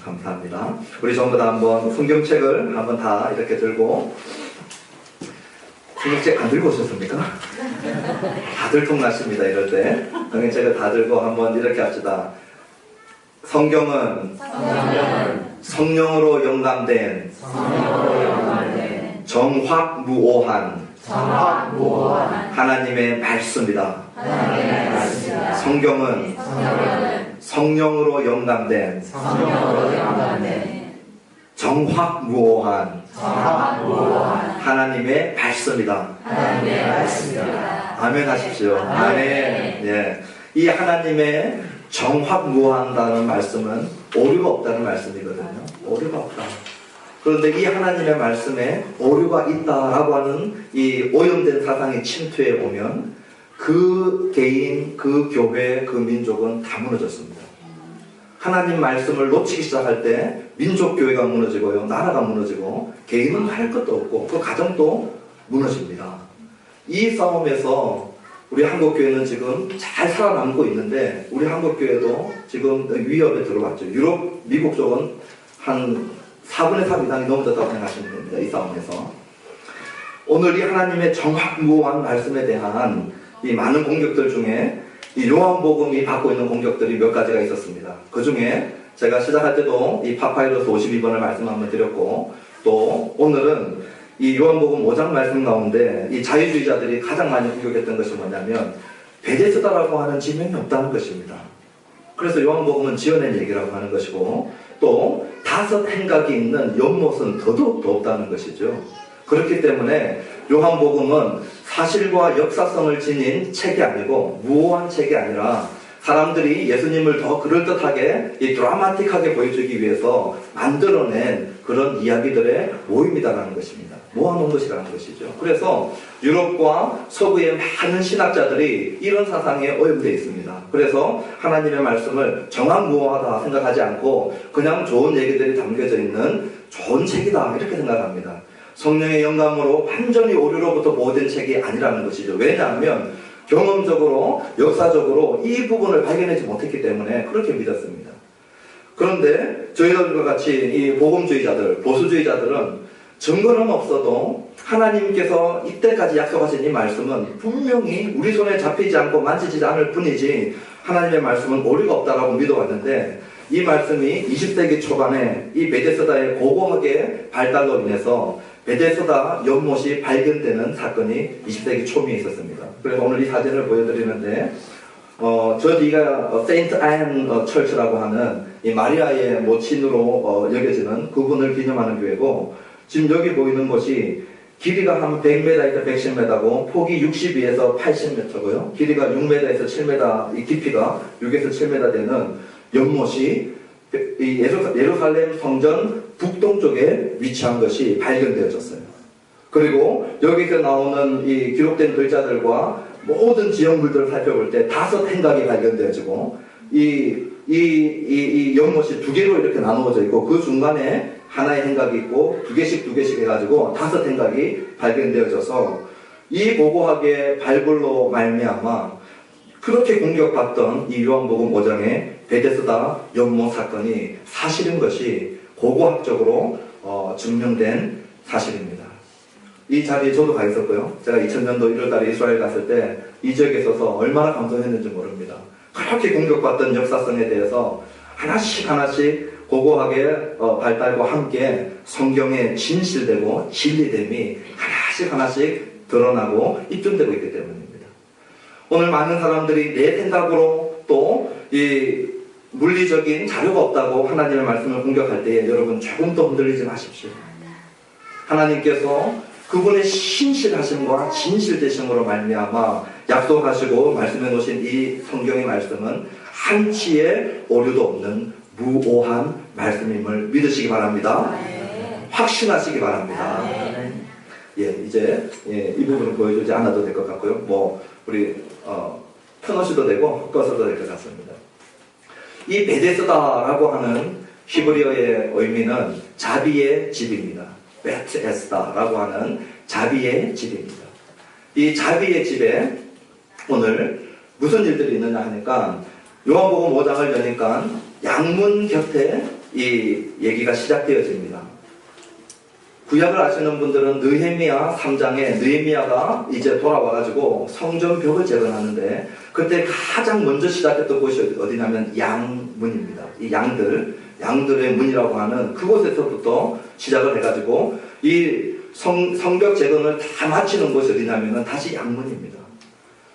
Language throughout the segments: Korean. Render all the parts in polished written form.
감사합니다. 우리 전부 다 한번 성경책을 한번 다 이렇게 들고, 성경책 안 들고 오셨습니까? 다들 통나십니다, 이럴 때. 성경책을 다 들고 한번 이렇게 합시다. 성경은 성령으로 영감된 정확무오한 하나님의 말씀이다. 성경은 성령으로 영감된 정확무오한 하나님의 말씀이다. 아멘 하십시오. 아멘. 예. 이 하나님의 정확무오한다는 말씀은 오류가 없다는 말씀이거든요. 오류가 없다. 그런데 이 하나님의 말씀에 오류가 있다라고 하는 이 오염된 사상이 침투해 오면 그 개인, 그 교회, 그 민족은 다 무너졌습니다. 하나님 말씀을 놓치기 시작할 때 민족 교회가 무너지고요, 나라가 무너지고 개인은 할 것도 없고 그 가정도 무너집니다. 이 싸움에서 우리 한국교회는 지금 잘 살아남고 있는데 우리 한국교회도 지금 위협에 들어왔죠. 유럽, 미국 쪽은 한 4분의 3 이상이 넘어졌다고 생각하시면 됩니다. 이 싸움에서. 오늘 이 하나님의 정확무오한 말씀에 대한 이 많은 공격들 중에 이 요한복음이 받고 있는 공격들이 몇 가지가 있었습니다. 그 중에 제가 시작할 때도 이 파파이러스 52번을 말씀 한번 드렸고, 또 오늘은 이 요한복음 5장 말씀 가운데 이 자유주의자들이 가장 많이 공격했던 것이 뭐냐면 베데스다라고 하는 지명이 없다는 것입니다. 그래서 요한복음은 지어낸 얘기라고 하는 것이고, 또 5 행각이 있는 연못은 더더욱 더 없다는 것이죠. 그렇기 때문에 요한복음은 사실과 역사성을 지닌 책이 아니고 무오한 책이 아니라 사람들이 예수님을 더 그럴듯하게 드라마틱하게 보여주기 위해서 만들어낸 그런 이야기들의 모임이다라는 것입니다. 모아놓은 것이라는 것이죠. 그래서 유럽과 서구의 많은 신학자들이 이런 사상에 오염되어 있습니다. 그래서 하나님의 말씀을 정확무오하다 생각하지 않고 그냥 좋은 얘기들이 담겨져 있는 좋은 책이다 이렇게 생각합니다. 성령의 영감으로 완전히 오류로부터 모든 책이 아니라는 것이죠. 왜냐하면 경험적으로, 역사적으로 이 부분을 발견하지 못했기 때문에 그렇게 믿었습니다. 그런데 저희들과 같이 이 복음주의자들, 보수주의자들은 증거는 없어도 하나님께서 이때까지 약속하신 이 말씀은 분명히 우리 손에 잡히지 않고 만지지 않을 뿐이지 하나님의 말씀은 오류가 없다라고 믿어왔는데, 이 말씀이 20세기 초반에 이 베데스다의 고고하게 발달로 인해서 베데스다 연못이 발견되는 사건이 20세기 초미에 있었습니다. 그래서 오늘 이 사진을 보여드리는데, 저 뒤가 세인트 앤 철치라고 하는 이 마리아의 모친으로 여겨지는 그분을 기념하는 교회고, 지금 여기 보이는 곳이 길이가 한 100m에서 110m고 폭이 62에서 80m고요. 길이가 6m에서 7m, 이 깊이가 6에서 7m 되는 연못이 이 예루살렘 성전 북동쪽에 위치한 것이 발견되어졌어요. 그리고 여기서 나오는 이 기록된 글자들과 모든 지형물들을 살펴볼 때 5 행각이 발견되어지고 이 연못이 2개로 이렇게 나누어져 있고 그 중간에 하나의 행각이 있고 2개씩 해가지고 5 행각이 발견되어져서 이 고고하게 발굴로 말미암아 그렇게 공격받던 이 요한복음 5장의 베데스다 연못 사건이 사실인 것이 고고학적으로 증명된 사실입니다. 이 자리에 저도 가 있었고요. 제가 2000년도 1월달에 이스라엘 갔을 때 이 지역에 있어서 얼마나 감동했는지 모릅니다. 그렇게 공격받던 역사성에 대해서 하나씩 고고하게 발달과 함께 성경에 진실되고 진리됨이 하나씩 드러나고 입증되고 있기 때문입니다. 오늘 많은 사람들이 내 생각으로 또 이 물리적인 자료가 없다고 하나님의 말씀을 공격할 때에 여러분 조금 더 흔들리지 마십시오. 하나님께서 그분의 신실하심과 진실되심으로 말미암아 약속하시고 말씀해 놓으신 이 성경의 말씀은 한치의 오류도 없는 무오한 말씀임을 믿으시기 바랍니다. 확신하시기 바랍니다. 이제 이 부분을 보여주지 않아도 될 것 같고요. 우리 터너셔도 되고 꺼서도 될 것 같습니다. 이 베데스다라고 하는 히브리어의 의미는 자비의 집입니다. 베트에스다라고 하는 자비의 집입니다. 이 자비의 집에 오늘 무슨 일들이 있느냐 하니까 요한복음 5장을 여니까 양문 곁에 이 얘기가 시작되어집니다. 구약을 아시는 분들은 느헤미야 3장에 느헤미야가 이제 돌아와가지고 성전 벽을 재건하는데 그때 가장 먼저 시작했던 곳이 어디냐면 양문입니다. 이 양들의 문이라고 하는 그곳에서부터 시작을 해가지고 이 성벽 재건을 다 마치는 곳이 어디냐면 다시 양문입니다.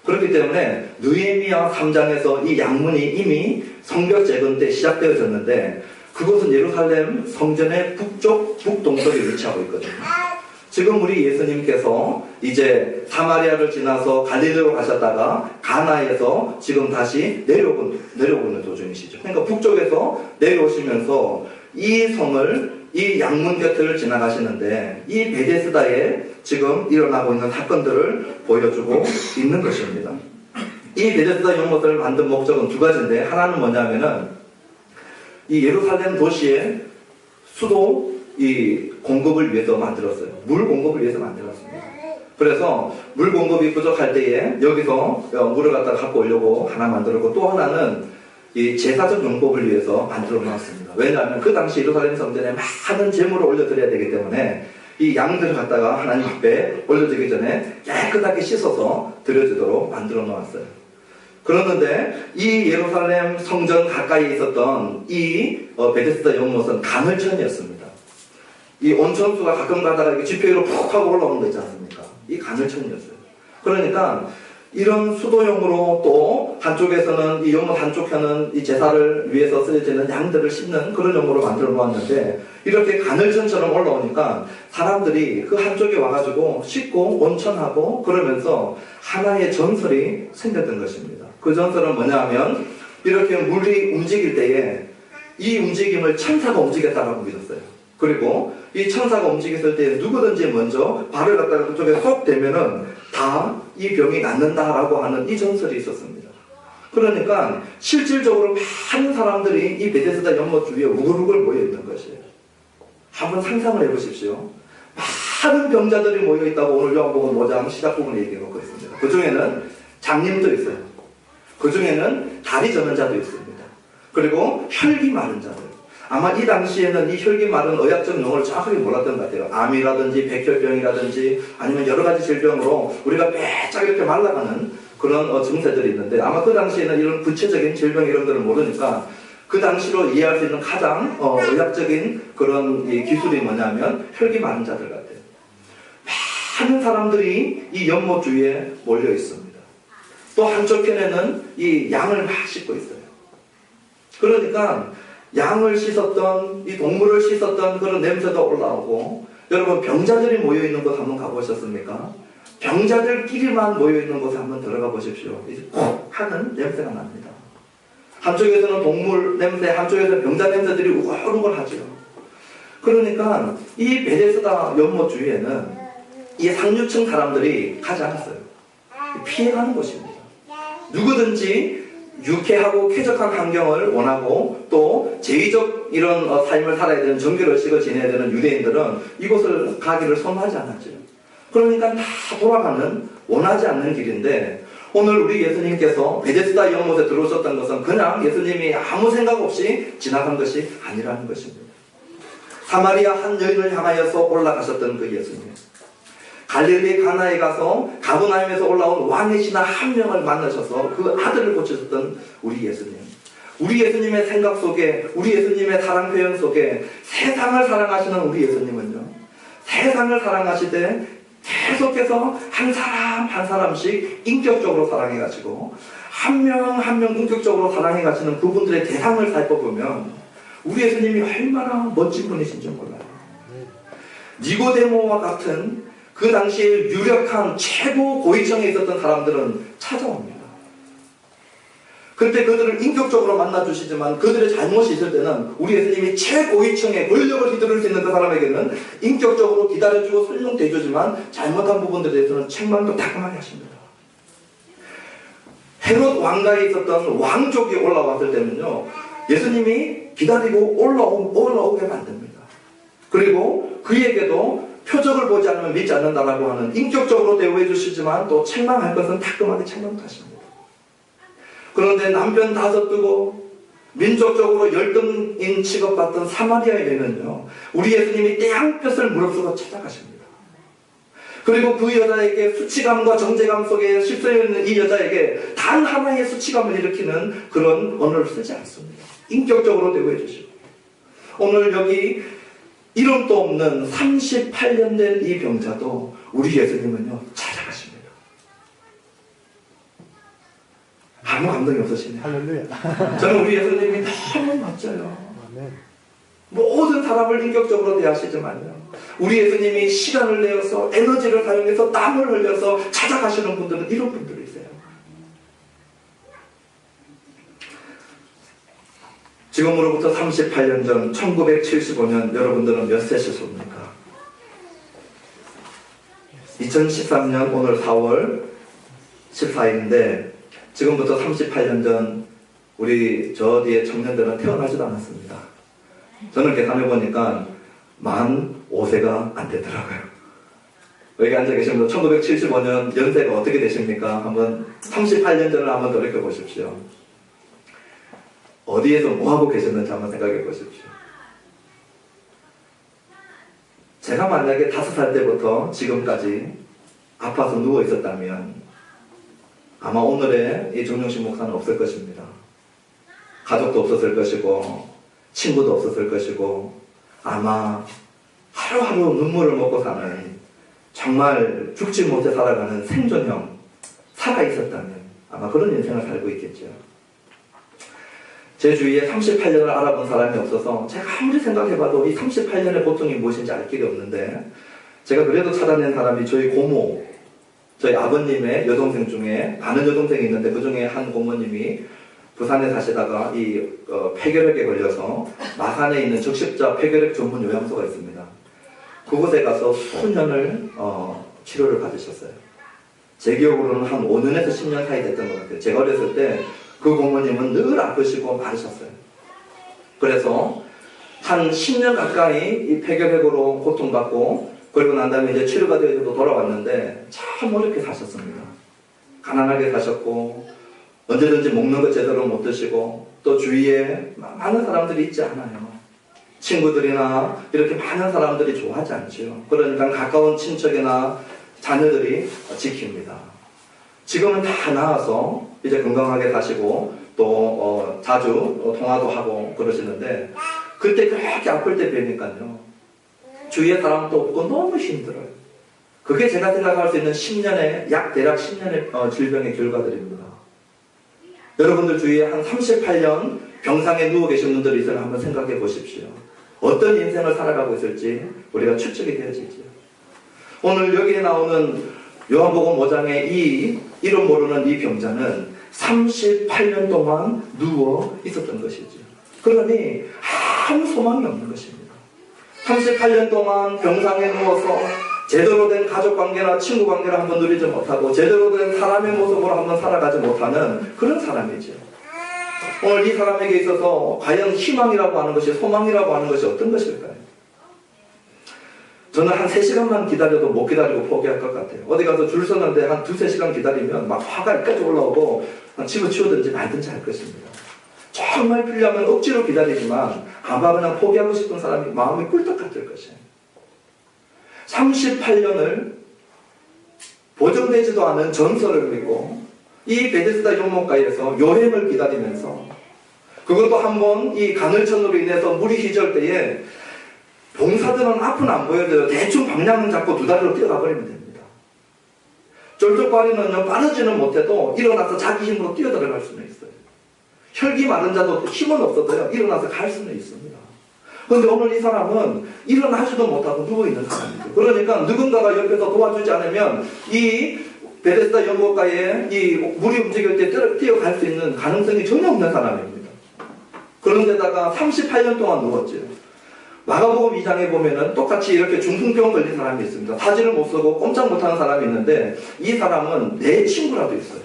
그렇기 때문에 느헤미야 3장에서 이 양문이 이미 성벽 재건 때 시작되어졌는데 그곳은 예루살렘 성전의 북동쪽에 위치하고 있거든요. 지금 우리 예수님께서 이제 사마리아를 지나서 갈릴리로 가셨다가 가나에서 지금 다시 내려오는 도중이시죠. 그러니까 북쪽에서 내려오시면서 이 성을 이 양문 곁을 지나가시는데 이 베데스다에 지금 일어나고 있는 사건들을 보여주고 있는 것입니다. 이 베데스다 연못을 만든 목적은 두 가지인데 하나는 뭐냐면은 이 예루살렘 도시의 수도 이 공급을 위해서 만들었어요. 물 공급을 위해서 만들었습니다. 그래서 물 공급이 부족할 때에 여기서 물을 갖고 오려고 하나 만들었고 또 하나는 이 제사적 용법을 위해서 만들어 놓았습니다. 왜냐하면 그 당시 예루살렘 성전에 많은 제물을 올려드려야 되기 때문에 이 양들을 갖다가 하나님 앞에 올려드리기 전에 깨끗하게 씻어서 드려지도록 만들어 놓았어요. 그러는데 이 예루살렘 성전 가까이에 있었던 이 베데스다 연못은 가늘천이었습니다. 이 온천수가 가끔 가다가 지표 위로 푹 하고 올라오는 거 있지 않습니까? 이 가늘천이었어요. 그러니까 이런 수도용으로 또 한쪽에서는 이 연못 한쪽에는 이 제사를 위해서 쓰여지는 양들을 씻는 그런 용으로 만들어 놓았는데 이렇게 가늘천처럼 올라오니까 사람들이 그 한쪽에 와가지고 씻고 온천하고 그러면서 하나의 전설이 생겼던 것입니다. 그 전설은 뭐냐 하면 이렇게 물이 움직일 때에 이 움직임을 천사가 움직였다라고 믿었어요. 그리고 이 천사가 움직였을 때 누구든지 먼저 발을 갖다가 그쪽에 쏙 대면은 다 이 병이 낫는다라고 하는 이 전설이 있었습니다. 그러니까 실질적으로 많은 사람들이 이 베데스다 연못 주위에 우글우글 모여있는 것이에요. 한번 상상을 해보십시오. 많은 병자들이 모여있다고 오늘 요한복음 5장 시작 부분에 얘기해놓고 있습니다. 그 중에는 장님도 있어요. 그 중에는 다리 저는 자도 있습니다. 그리고 혈기 마른 자들. 아마 이 당시에는 이 혈기 마른 의학적 용어를 정확하게 몰랐던 것 같아요. 암이라든지 백혈병이라든지 아니면 여러 가지 질병으로 우리가 빼짝 이렇게 말라가는 그런 증세들이 있는데 아마 그 당시에는 이런 구체적인 질병 이런 것을 모르니까 그 당시로 이해할 수 있는 가장 의학적인 그런 기술이 뭐냐면 혈기 마른 자들 같아요. 많은 사람들이 이 연못 주위에 몰려 있습니다. 또 한쪽에는 이 양을 막 씻고 있어요. 그러니까 양을 씻었던 이 동물을 씻었던 그런 냄새도 올라오고 여러분 병자들이 모여있는 곳 한번 가보셨습니까? 병자들끼리만 모여있는 곳에 한번 들어가 보십시오. 이제 콕 하는 냄새가 납니다. 한쪽에서는 동물 냄새, 한쪽에서는 병자 냄새들이 우글우글하죠. 그러니까 이 베데스다 연못 주위에는 이 상류층 사람들이 가지 않았어요. 피해가는 곳입니다. 누구든지 유쾌하고 쾌적한 환경을 원하고 또 제의적 이런 삶을 살아야 되는 정결의식을 지내야 되는 유대인들은 이곳을 가기를 선호하지 않았죠. 그러니까 다 돌아가는 원하지 않는 길인데 오늘 우리 예수님께서 베데스다 연못에 들어오셨던 것은 그냥 예수님이 아무 생각 없이 지나간 것이 아니라는 것입니다. 사마리아 한 여인을 향하여서 올라가셨던 그 예수님. 갈릴리 가나에 가서 가버나움에서 올라온 왕의 신하 한 명을 만나셔서 그 아들을 고치셨던 우리 예수님. 우리 예수님의 생각 속에, 우리 예수님의 사랑 표현 속에 세상을 사랑하시는 우리 예수님은요. 세상을 사랑하시되 계속해서 한 사람 한 사람씩 인격적으로 사랑해 가시고 한 명 한 명 인격적으로 사랑해 가시는 그분들의 대상을 살펴보면 우리 예수님이 얼마나 멋진 분이신지 몰라요. 니고데모와 같은 그 당시에 유력한 최고 고위층에 있었던 사람들은 찾아옵니다. 그때 그들을 인격적으로 만나주시지만 그들의 잘못이 있을 때는 우리 예수님이 최고위층의 권력을 휘두를 수 있는 그 사람에게는 인격적으로 기다려주고 설명해주지만 잘못한 부분들에 대해서는 책망도 따끔하게 하십니다. 헤롯 왕가에 있었던 왕족이 올라왔을 때는요, 예수님이 기다리고 올라오게 만듭니다. 그리고 그에게도 표적을 보지 않으면 믿지 않는다라고 하는 인격적으로 대우해 주시지만 또 책망할 것은 따끔하게 책망도 하십니다. 그런데 남편 5 두고 민족적으로 열등인 취급받던 사마리아 여인은요, 우리 예수님이 떼양볕을 무릅쓰고 찾아가십니다. 그리고 그 여자에게 수치감과 정죄감 속에 휩쓸려 있는 이 여자에게 단 하나의 수치감을 일으키는 그런 언어를 쓰지 않습니다. 인격적으로 대우해 주시고, 오늘 여기 이름도 없는 38년 된 이 병자도 우리 예수님은요 찾아가십니다. 아무 감동이 없으시네요. 할렐루야. 저는 우리 예수님이 너무 멋져요. 아멘. 모든 사람을 인격적으로 대하시지만요, 우리 예수님이 시간을 내어서 에너지를 사용해서 땀을 흘려서 찾아가시는 분들은 이런 분들이세요. 지금으로부터 38년 전 1975년 여러분들은 몇 세셨습니까? 2013년 오늘 4월 14일인데 지금부터 38년 전 우리 저 뒤에 청년들은 태어나지도 않았습니다. 저는 계산해 보니까 만 5세가 안 되더라고요. 여기 앉아 계신 분 1975년 연세가 어떻게 되십니까? 한번 38년 전을 한번 돌이켜 보십시오. 어디에서 뭐하고 계셨는지 한번 생각해 보십시오. 제가 만약에 5살 때부터 지금까지 아파서 누워 있었다면 아마 오늘의 이 정용식 목사는 없을 것입니다. 가족도 없었을 것이고 친구도 없었을 것이고 아마 하루하루 눈물을 먹고 사는 정말 죽지 못해 살아가는 생존형 살아있었다면 아마 그런 인생을 살고 있겠죠. 제 주위에 38년을 알아본 사람이 없어서 제가 아무리 생각해봐도 이 38년의 고통이 무엇인지 알 길이 없는데, 제가 그래도 찾아낸 사람이 저희 고모, 저희 아버님의 여동생 중에 많은 여동생이 있는데 그 중에 한 고모님이 부산에 사시다가 이 폐결핵에 걸려서 마산에 있는 적십자 폐결핵 전문 요양소가 있습니다. 그곳에 가서 수년을 치료를 받으셨어요. 제 기억으로는 한 5년에서 10년 사이 됐던 것 같아요. 제가 어렸을 때 그 고모님은 늘 아프시고 마르셨어요. 그래서 한 10년 가까이 이 폐결핵으로 고통받고, 그리고 난 다음에 이제 치료가 되어서 돌아왔는데 참 어렵게 사셨습니다. 가난하게 사셨고, 언제든지 먹는 것 제대로 못 드시고, 또 주위에 많은 사람들이 있지 않아요. 친구들이나 이렇게 많은 사람들이 좋아하지 않죠. 그러니까 가까운 친척이나 자녀들이 지킵니다. 지금은 다 나아서 이제 건강하게 사시고 또 자주 통화도 하고 그러시는데, 그때 그렇게 아플 때 뵈니까요 주위에 사람도 없고 너무 힘들어요. 그게 제가 생각할 수 있는 10년의 대략 10년의 질병의 결과들입니다. 여러분들 주위에 한 38년 병상에 누워 계신 분들이 있으면 한번 생각해 보십시오. 어떤 인생을 살아가고 있을지 우리가 추측이 되어지죠. 오늘 여기에 나오는 요한복음 5장의 이 이름 모르는 이 병자는 38년 동안 누워 있었던 것이죠. 그러니 아무 소망이 없는 것입니다. 38년 동안 병상에 누워서 제대로 된 가족관계나 친구관계를 한번 누리지 못하고 제대로 된 사람의 모습으로 한번 살아가지 못하는 그런 사람이죠. 오늘 이 사람에게 있어서 과연 희망이라고 하는 것이, 소망이라고 하는 것이 어떤 것일까요? 저는 한 3시간만 기다려도 못 기다리고 포기할 것 같아요. 어디 가서 줄 서는데 한 2-3시간 기다리면 막 화가 이까지 올라오고 집어치우든지 말든지 할 것입니다. 정말 필요하면 억지로 기다리지만 아마 그냥 포기하고 싶은 사람이 마음이 꿀떡 같을 것이에요. 38년을 보정되지도 않은 전설을 믿고 이 베데스다 용목가에서 여행을 기다리면서, 그것도 한번 이 가늘천으로 인해서 물이 희절 때에 봉사들은 앞은 안 보여줘요. 대충 방향을 잡고 두 다리로 뛰어가 버리면 됩니다. 쫄쫄거리는요 빠르지는 못해도 일어나서 자기 힘으로 뛰어들어갈 수는 있어요. 혈기 마른 자도 힘은 없어도요 일어나서 갈 수는 있습니다. 그런데 오늘 이 사람은 일어나지도 못하고 누워있는 사람이죠. 그러니까 누군가가 옆에서 도와주지 않으면 이 베데스다 연못가에 이 물이 움직일 때 뛰어갈 수 있는 가능성이 전혀 없는 사람입니다. 그런데다가 38년 동안 누웠죠. 마가복음 2장에 보면은 똑같이 이렇게 중풍병 걸린 사람이 있습니다. 사진을 못 쓰고 꼼짝 못하는 사람이 있는데 이 사람은 내 친구라도 있어요.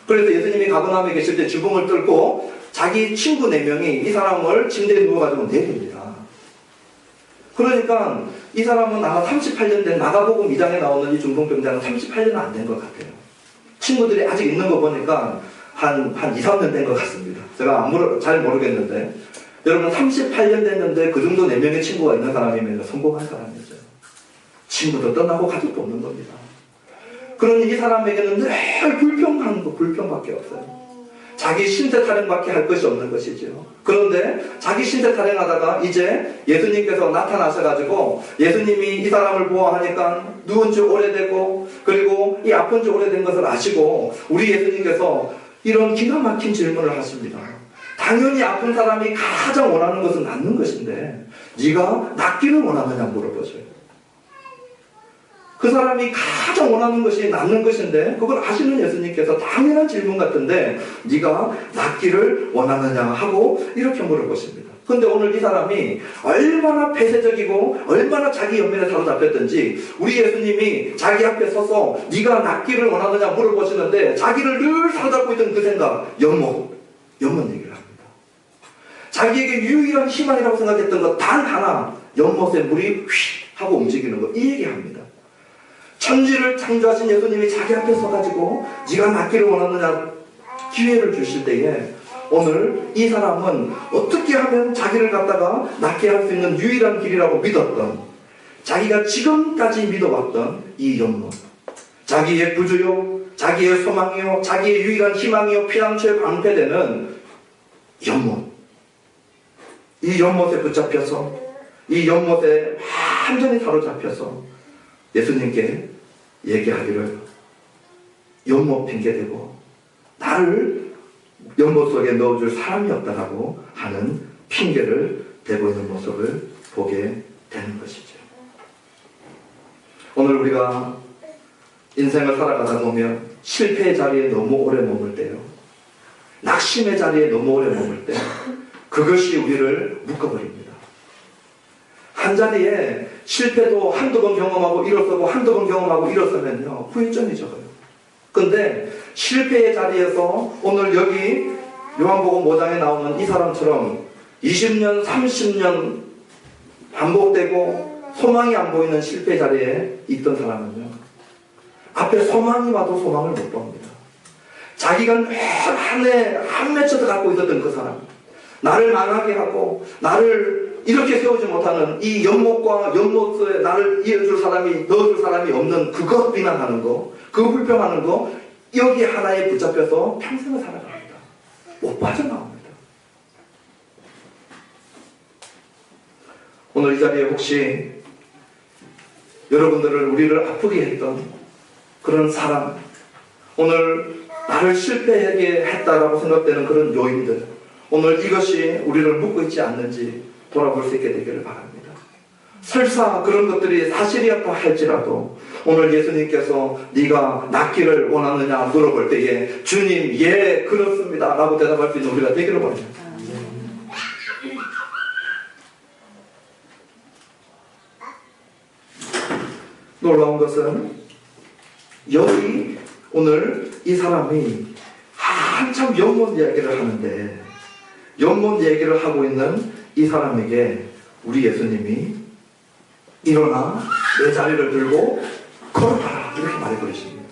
그래서 예수님이 가버나움에 계실 때 지붕을 뚫고 자기 친구 4명이 이 사람을 침대에 누워가지고 내립니다. 그러니까 이 사람은 아마 38년 된, 마가복음 2장에 나오는 이 중풍병자는 38년은 안 된 것 같아요. 친구들이 아직 있는 거 보니까 한 2, 3년 된 것 같습니다. 제가 잘 모르겠는데 여러분 38년 됐는데 그 정도 4명의 친구가 있는 사람이면 성공한 사람이죠. 친구도 떠나고 가족도 없는 겁니다. 그러니 이 사람에게는 늘 불평하는 거, 불평밖에 없어요. 자기 신세 타령밖에 할 것이 없는 것이죠. 그런데 자기 신세 타령하다가 이제 예수님께서 나타나셔가지고 예수님이 이 사람을 보아하니까 누운 지 오래되고 그리고 이 아픈 지 오래된 것을 아시고 우리 예수님께서 이런 기가 막힌 질문을 하십니다. 당연히 아픈 사람이 가장 원하는 것은 낫는 것인데 네가 낫기를 원하느냐 물어보셔요. 그 사람이 가장 원하는 것이 낫는 것인데 그걸 아시는 예수님께서 당연한 질문 같은데 네가 낫기를 원하느냐 하고 이렇게 물어보십니다. 그런데 오늘 이 사람이 얼마나 폐쇄적이고 얼마나 자기 연민에 사로잡혔든지 우리 예수님이 자기 앞에 서서 네가 낫기를 원하느냐 물어보시는데 자기를 늘 사로잡고 있던 그 생각, 연못 얘기를 합니다. 자기에게 유일한 희망이라고 생각했던 것 단 하나, 연못에 물이 휙 하고 움직이는 것, 이 얘기합니다. 천지를 창조하신 예수님이 자기 앞에 서가지고 네가 낫기를 원하느냐 기회를 주실 때에 오늘 이 사람은 어떻게 하면 자기를 갖다가 낫게 할 수 있는 유일한 길이라고 믿었던, 자기가 지금까지 믿어왔던 이 연못, 자기의 구주요, 자기의 소망이요, 자기의 유일한 희망이요, 피난처에 방패되는 연못, 이 연못에 붙잡혀서 이 연못에 완전히 사로잡혀서 예수님께 얘기하기를 연못 핑계대고 나를 연못 속에 넣어줄 사람이 없다라고 하는 핑계를 대고 있는 모습을 보게 되는 것이죠. 오늘 우리가 인생을 살아가다 보면 실패의 자리에 너무 오래 머물 때요, 낙심의 자리에 너무 오래 머물 때 그것이 우리를 묶어버립니다. 한 자리에 실패도 한두 번 경험하고 일어서고 한두 번 경험하고 일어서면요 후유증이 적어요. 근데 실패의 자리에서 오늘 여기 요한복음 5장에 나오는 이 사람처럼 20년 30년 반복되고 소망이 안 보이는 실패 자리에 있던 사람은요 앞에 소망이 와도 소망을 못 봅니다. 자기가 한 맺혀서 갖고 있었던 그 사람, 나를 망하게 하고 나를 이렇게 세우지 못하는 이 연못과 연못에 나를 이어줄 사람이, 넣어줄 사람이 없는 그것 비난하는 거, 그거 불평하는 거, 여기 하나에 붙잡혀서 평생을 살아갑니다. 못 빠져나옵니다. 오늘 이 자리에 혹시 여러분들을, 우리를 아프게 했던 그런 사람, 오늘 나를 실패하게 했다라고 생각되는 그런 요인들, 오늘 이것이 우리를 묶고 있지 않는지 돌아볼 수 있게 되기를 바랍니다. 설사 그런 것들이 사실이었다 할지라도 오늘 예수님께서 네가 낫기를 원하느냐 물어볼 때에 주님 예 그렇습니다 라고 대답할 수 있는 우리가 되기를 바랍니다. 놀라운 것은 여기 오늘 이 사람이 한참 연못 이야기를 하는데 연못 얘기를 하고 있는 이 사람에게 우리 예수님이 일어나 내 자리를 들고 걸어가라 이렇게 말해버리십니다.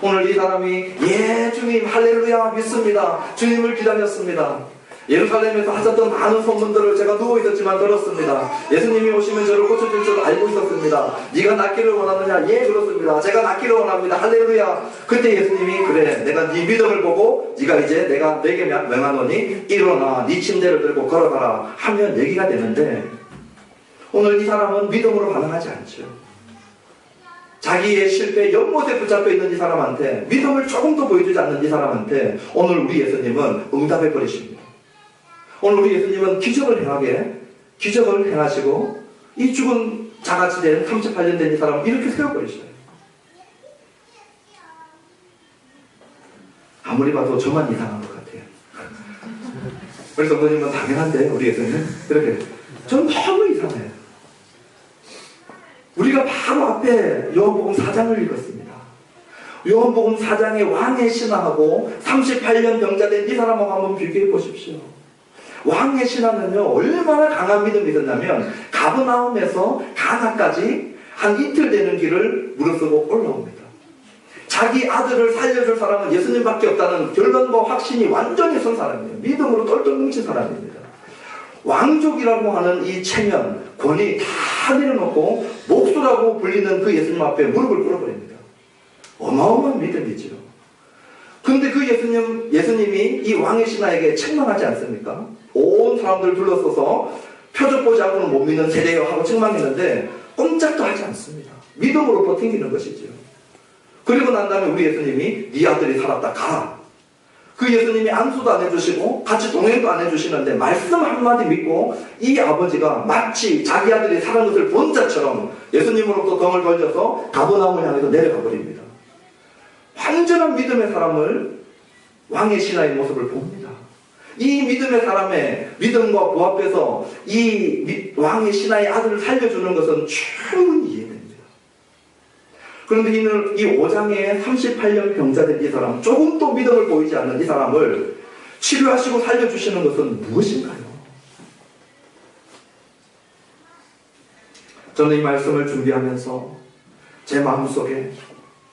오늘 이 사람이 예 주님 할렐루야 믿습니다, 주님을 기다렸습니다, 예루살렘에서 하셨던 많은 소문들을 제가 누워있었지만 들었습니다, 예수님이 오시면 저를 고쳐줄 줄 알고 있었습니다, 네가 낫기를 원하느냐 예 그렇습니다, 제가 낫기를 원합니다 할렐루야. 그때 예수님이 그래 내가 네 믿음을 보고 네가 이제 내가 내게 명하노니 일어나 네 침대를 들고 걸어가라 하면 얘기가 되는데 오늘 이 사람은 믿음으로 반응하지 않죠. 자기의 실패 연못에 붙잡혀 있는 이 사람한테 믿음을 조금도 보여주지 않는 이 사람한테 오늘 우리 예수님은 응답해 버리십니다. 오늘 우리 예수님은 기적을 행하시고 이 죽은 자같이 된 38년 된 이 사람을 이렇게 세워버리셔요. 아무리 봐도 저만 이상한 것 같아요. 그래서 어머님은 당연한데 우리 예수님 이렇게 전 너무 이상해요. 우리가 바로 앞에 요한복음 4장을 읽었습니다. 요한복음 4장의 왕의 신하하고 38년 병자된 이 사람하고 한번 비교해 보십시오. 왕의 신하는요 얼마나 강한 믿음이 있었냐면 가브나움에서 가나까지 한 이틀 되는 길을 무릅쓰고 올라옵니다. 자기 아들을 살려줄 사람은 예수님밖에 없다는 결론과 확신이 완전히 선 사람이에요. 믿음으로 똘똘 뭉친 사람입니다. 왕족이라고 하는 이 체면, 권위 다 내려놓고 목수라고 불리는 그 예수님 앞에 무릎을 꿇어버립니다. 어마어마한 믿음이죠. 근데 그 예수님이 이 왕의 신하에게 책망하지 않습니까? 온 사람들 둘러서서 표적 보지 않고는 못 믿는 세대여 하고 책망했는데 꼼짝도 하지 않습니다. 믿음으로 버티는 것이죠. 그리고 난 다음에 우리 예수님이 네 아들이 살았다 가라. 그 예수님이 안수도 안 해주시고 같이 동행도 안 해주시는데 말씀 한마디 믿고 이 아버지가 마치 자기 아들이 살은 것을 본 자처럼 예수님으로부터 덩을 돌려서 가버나움을 향해서 내려가 버립니다. 완전한 믿음의 사람을 왕의 신하의 모습을 봅니다. 이 믿음의 사람의 믿음과 부합해서 이 왕의 신하의 아들을 살려주는 것은 충분히 이해됩니다. 그런데 이 5장에 38년 병자된 이 사람, 조금도 믿음을 보이지 않는 이 사람을 치료하시고 살려주시는 것은 무엇인가요? 저는 이 말씀을 준비하면서 제 마음속에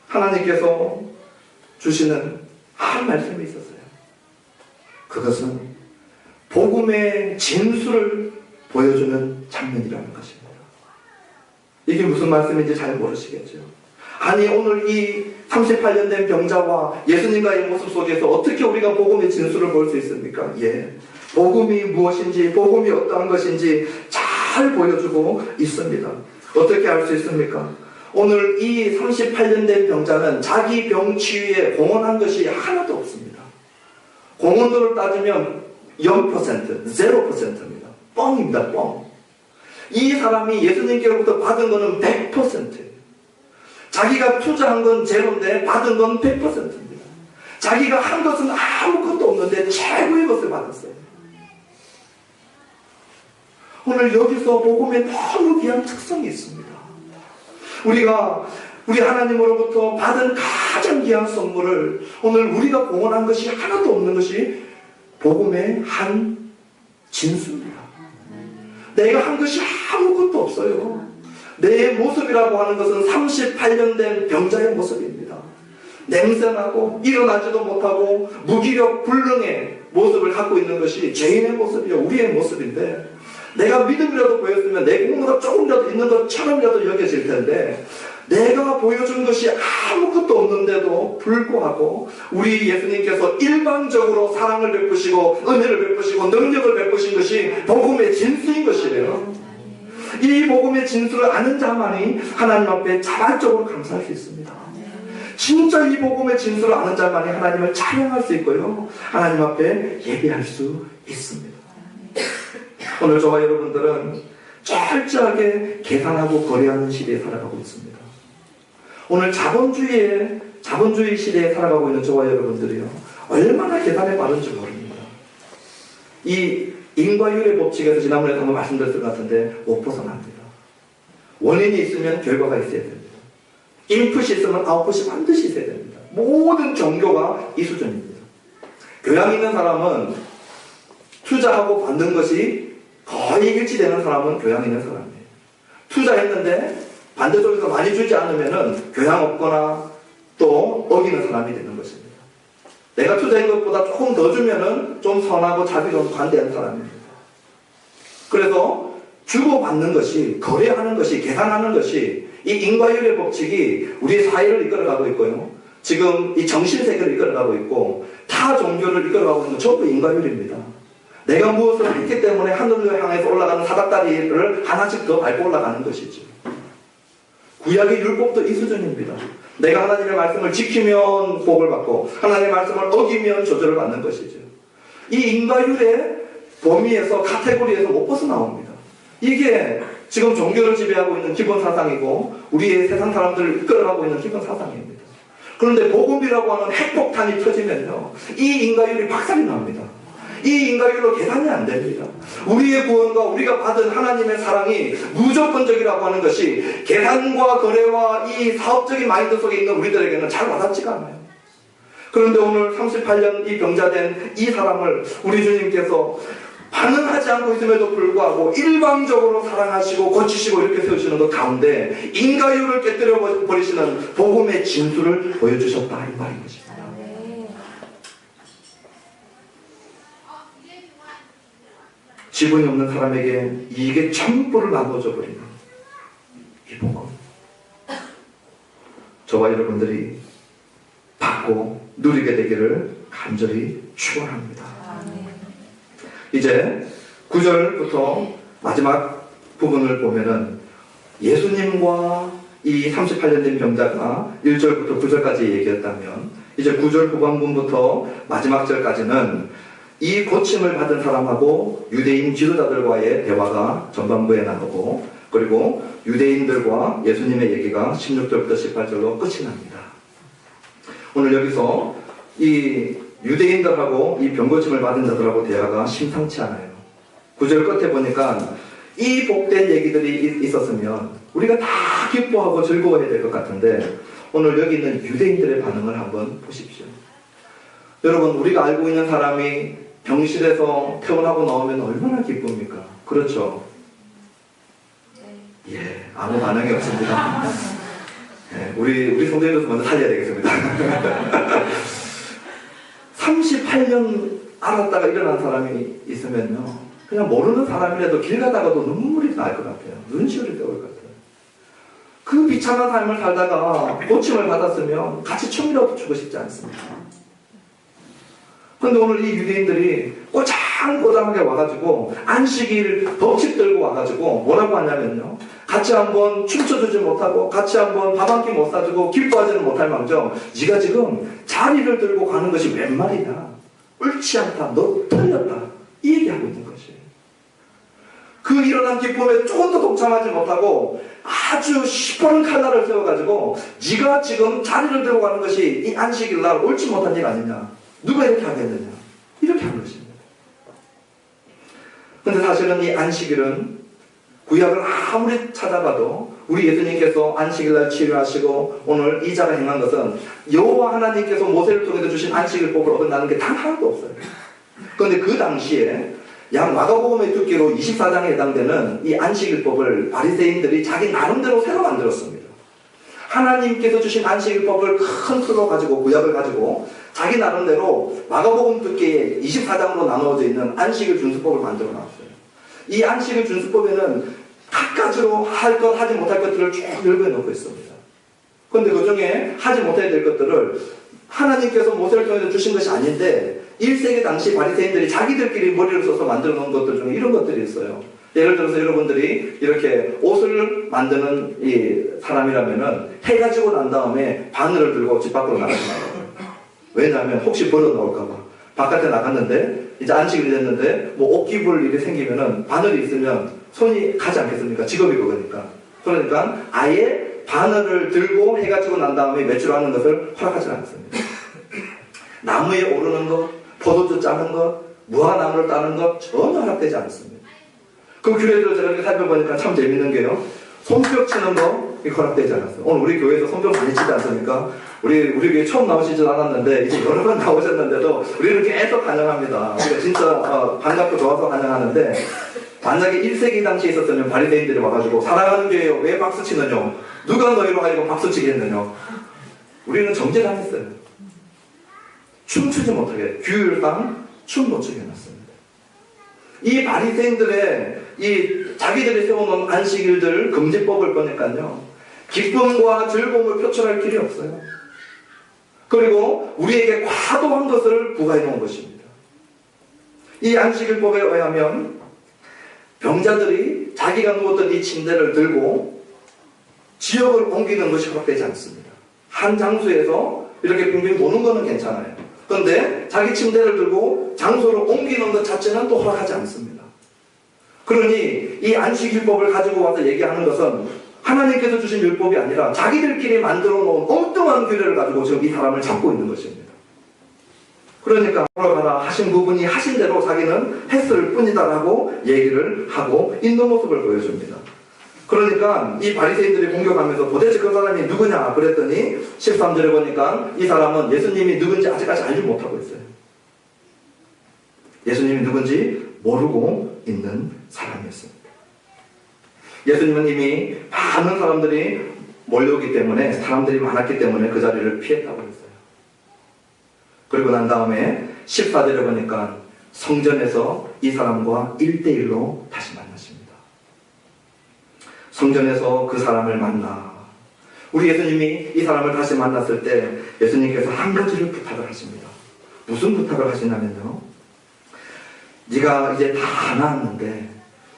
하나님께서 주시는 한 말씀이 있었어요. 그것은 복음의 진수를 보여주는 장면이라는 것입니다. 이게 무슨 말씀인지 잘 모르시겠죠? 아니 오늘 이 38년 된 병자와 예수님과의 모습 속에서 어떻게 우리가 복음의 진수를 볼 수 있습니까? 예, 복음이 무엇인지 복음이 어떠한 것인지 잘 보여주고 있습니다. 어떻게 알 수 있습니까? 오늘 이 38년 된 병자는 자기 병 치유에 공헌한 것이 하나도 없습니다. 공헌도를 따지면 0%, 0%입니다. 뻥입니다. 뻥. 이 사람이 예수님께로부터 받은 것은 100%예요. 자기가 투자한 건 제로인데 받은 건 100%입니다. 자기가 한 것은 아무것도 없는데 최고의 것을 받았어요. 오늘 여기서 복음에 너무 귀한 특성이 있습니다. 우리 하나님으로부터 받은 가장 귀한 선물을 오늘 우리가 공헌한 것이 하나도 없는 것이 복음의 한 진수입니다. 내가 한 것이 아무것도 없어요. 내 모습이라고 하는 것은 38년 된 병자의 모습입니다. 냄새나고 일어나지도 못하고 무기력 불능의 모습을 갖고 있는 것이 죄인의 모습이요, 우리의 모습인데 내가 믿음이라도 보였으면 내 공로가 조금이라도 있는 것처럼이라도 여겨질 텐데 내가 보여준 것이 아무것도 없는데도 불구하고 우리 예수님께서 일방적으로 사랑을 베푸시고 은혜를 베푸시고 능력을 베푸신 것이 복음의 진수인 것이래요. 이 복음의 진수를 아는 자만이 하나님 앞에 자발적으로 감사할 수 있습니다. 진짜 이 복음의 진수를 아는 자만이 하나님을 찬양할 수 있고요, 하나님 앞에 예배할 수 있습니다. 오늘 저와 여러분들은 철저하게 계산하고 거래하는 시대에 살아가고 있습니다. 오늘 자본주의 시대에 살아가고 있는 저와 여러분들이요, 얼마나 계산에 빠른지 모릅니다. 이 인과율의 법칙에서 지난번에 한번 말씀드렸을 것 같은데 못 벗어납니다. 원인이 있으면 결과가 있어야 됩니다. 인풋이 있으면 아웃풋이 반드시 있어야 됩니다. 모든 종교가 이 수준입니다. 교양 있는 사람은 투자하고 받는 것이 거의 일치되는 사람은 교양 있는 사람이에요. 투자했는데 반대쪽에서 많이 주지 않으면 교양 없거나 또 어기는 사람이 되는 것입니다. 내가 투자한 것보다 조금 더 주면은 좀 선하고 자비로운 관대한 사람입니다. 그래서 주고받는 것이, 거래하는 것이, 계산하는 것이 이 인과율의 법칙이 우리 사회를 이끌어가고 있고요, 지금 이 정신세계를 이끌어가고 있고 타 종교를 이끌어가고 있는 건 전부 인과율입니다. 내가 무엇을 했기 때문에 하늘을 향해서 올라가는 사닥다리를 하나씩 더 밟고 올라가는 것이죠. 구약의 율법도 이 수준입니다. 내가 하나님의 말씀을 지키면 복을 받고 하나님의 말씀을 어기면 저주를 받는 것이죠. 이 인과율의 범위에서, 카테고리에서 못 벗어나옵니다. 이게 지금 종교를 지배하고 있는 기본 사상이고 우리의 세상 사람들을 이끌어가고 있는 기본 사상입니다. 그런데 복음이라고 하는 핵폭탄이 터지면요, 이 인과율이 박살이 납니다. 이 인과율로 계산이 안 됩니다. 우리의 구원과 우리가 받은 하나님의 사랑이 무조건적이라고 하는 것이 계산과 거래와 이 사업적인 마인드 속에 있는 우리들에게는 잘 와닿지가 않아요. 그런데 오늘 38년 이 병자된 이 사람을 우리 주님께서 반응하지 않고 있음에도 불구하고 일방적으로 사랑하시고 고치시고 이렇게 세우시는 것 가운데 인과율을 깨뜨려 버리시는 복음의 진수를 보여주셨다 이 말인 것입니다. 지분이 없는 사람에게 이익의 전부를 나눠줘 버리는 이 복음, 저와 여러분들이 받고 누리게 되기를 간절히 축원합니다. 이제 9절부터 마지막 부분을 보면은 예수님과 이 38년 된 병자가 1절부터 9절까지 얘기했다면 이제 9절 후반부부터 마지막 절까지는 이 고침을 받은 사람하고 유대인 지도자들과의 대화가 전반부에 나오고 그리고 유대인들과 예수님의 얘기가 16절부터 18절로 끝이 납니다. 오늘 여기서 이 유대인들하고 이 병고침을 받은 자들하고 대화가 심상치 않아요. 9절 끝에 보니까 이 복된 얘기들이 있었으면 우리가 다 기뻐하고 즐거워해야 될 것 같은데 오늘 여기 있는 유대인들의 반응을 한번 보십시오. 여러분, 우리가 알고 있는 사람이 병실에서 퇴원하고 나오면 얼마나 기쁩니까? 그렇죠? 예, 아무 반응이 없습니다. 예, 우리 성도님들 먼저 살려야 되겠습니다. 38년 알았다가 일어난 사람이 있으면요, 그냥 모르는 사람이라도 길 가다가도 눈물이 날 것 같아요. 눈시울이 떠올 것 같아요. 그 비참한 삶을 살다가 고침을 받았으면 같이 춤이라도 추고 싶지 않습니다. 그런데 오늘 이 유대인들이 꼬장꼬장하게 와가지고 안식일 법칙 들고 와가지고 뭐라고 하냐면요, 같이 한번 춤춰주지 못하고 같이 한번 밥 한 끼 못 사주고 기뻐하지는 못할 망정 네가 지금 자리를 들고 가는 것이 웬 말이냐, 옳지 않다, 너 틀렸다, 이 얘기하고 있는 것이에요. 그 일어난 기쁨에 조금도 동참하지 못하고 아주 시퍼런 칼날을 세워가지고 네가 지금 자리를 들고 가는 것이 이 안식일날 옳지 못한 일 아니냐, 누가 이렇게 하겠느냐, 이렇게 하는 것입니다. 그런데 사실은 이 안식일은 구약을 아무리 찾아봐도 우리 예수님께서 안식일날 치료하시고 오늘 이자가 행한 것은 여호와 하나님께서 모세를 통해서 주신 안식일법을 얻어나는 게 단 하나도 없어요. 그런데 그 당시에 약 마가복음에 듣기로 24장에 해당되는 이 안식일법을 바리새인들이 자기 나름대로 새로 만들었습니다. 하나님께서 주신 안식일법을 큰 틀로 가지고 구약을 가지고 자기 나름대로 마가복음 듣기에 24장으로 나누어져 있는 안식일 준수법을 만들어 놨어요. 이 안식일 준수법에는 각가지로 할 것, 하지 못할 것들을 쭉 열거해 놓고 있습니다. 그런데 그 중에 하지 못해야 될 것들을 하나님께서 모세를 통해서 주신 것이 아닌데 1세기 당시 바리새인들이 자기들끼리 머리를 써서 만들어 놓은 것들 중에 이런 것들이 있어요. 예를 들어서 여러분들이 이렇게 옷을 만드는 이 사람이라면은 해가 지고 난 다음에 바늘을 들고 집 밖으로 나가지 말아요. 왜냐하면 혹시 벌어 나올까봐. 바깥에 나갔는데 이제 안식일이 됐는데 뭐 옷깃을 일이 생기면은 바늘이 있으면 손이 가지 않겠습니까? 직업이 그거니까. 그러니까 아예 바늘을 들고 해가 지고 난 다음에 외출하는 것을 허락하지 않습니다. 나무에 오르는 것, 포도주 짜는 것, 무화과나무를 따는 것 전혀 허락되지 않습니다. 그 규례들을 제가 이렇게 살펴보니까 참 재밌는 게요, 손뼉 치는 거 허락되지 않았어요. 오늘 우리 교회에서 손뼉 많이 치지 않습니까? 우리 교회 처음 나오시진 않았는데 이제 여러 번 나오셨는데도 우리는 계속 환영합니다. 우리가 진짜 반갑고 좋아서 환영하는데, 만약에 1세기 당시에 있었으면 바리새인들이 와가지고 사랑하는 교회요, 왜 박수 치느냐, 누가 너희로 하여금 박수 치게 했느냐, 우리는 정죄당했어요. 춤추지 못하게 규율상 춤 못 추게 해놨습니다. 이 바리새인들의 이 자기들이 세워놓은 안식일들 금지법을 보니까요, 기쁨과 즐거움을 표출할 길이 없어요. 그리고 우리에게 과도한 것을 부과해 놓은 것입니다. 이 안식일법에 의하면 병자들이 자기가 누웠던 이 침대를 들고 지역을 옮기는 것이 허락되지 않습니다. 한 장소에서 이렇게 빙빙 도는 것은 괜찮아요. 그런데 자기 침대를 들고 장소를 옮기는 것 자체는 또 허락하지 않습니다. 그러니 이 안식일법을 가지고 와서 얘기하는 것은 하나님께서 주신 율법이 아니라 자기들끼리 만들어 놓은 엉뚱한 규례를 가지고 지금 이 사람을 잡고 있는 것입니다. 그러니까 돌아가라 하신 부분이 하신 대로 자기는 했을 뿐이다라고 얘기를 하고 있는 모습을 보여줍니다. 그러니까 이 바리새인들이 공격하면서 도대체 그 사람이 누구냐 그랬더니 13절에 보니까 이 사람은 예수님이 누군지 아직까지 알지 못하고 있어요. 예수님이 누군지 모르고 있는 사람이었습니다. 예수님은 이미 많은 사람들이 몰려오기 때문에, 사람들이 많았기 때문에 그 자리를 피했다고 했어요. 그리고 난 다음에 14절에 보니까 성전에서 이 사람과 1대1로 다시 만나십니다. 성전에서 그 사람을 만나, 우리 예수님이 이 사람을 다시 만났을 때 예수님께서 한 가지를 부탁을 하십니다. 무슨 부탁을 하시냐면요, 네가 이제 다 나았는데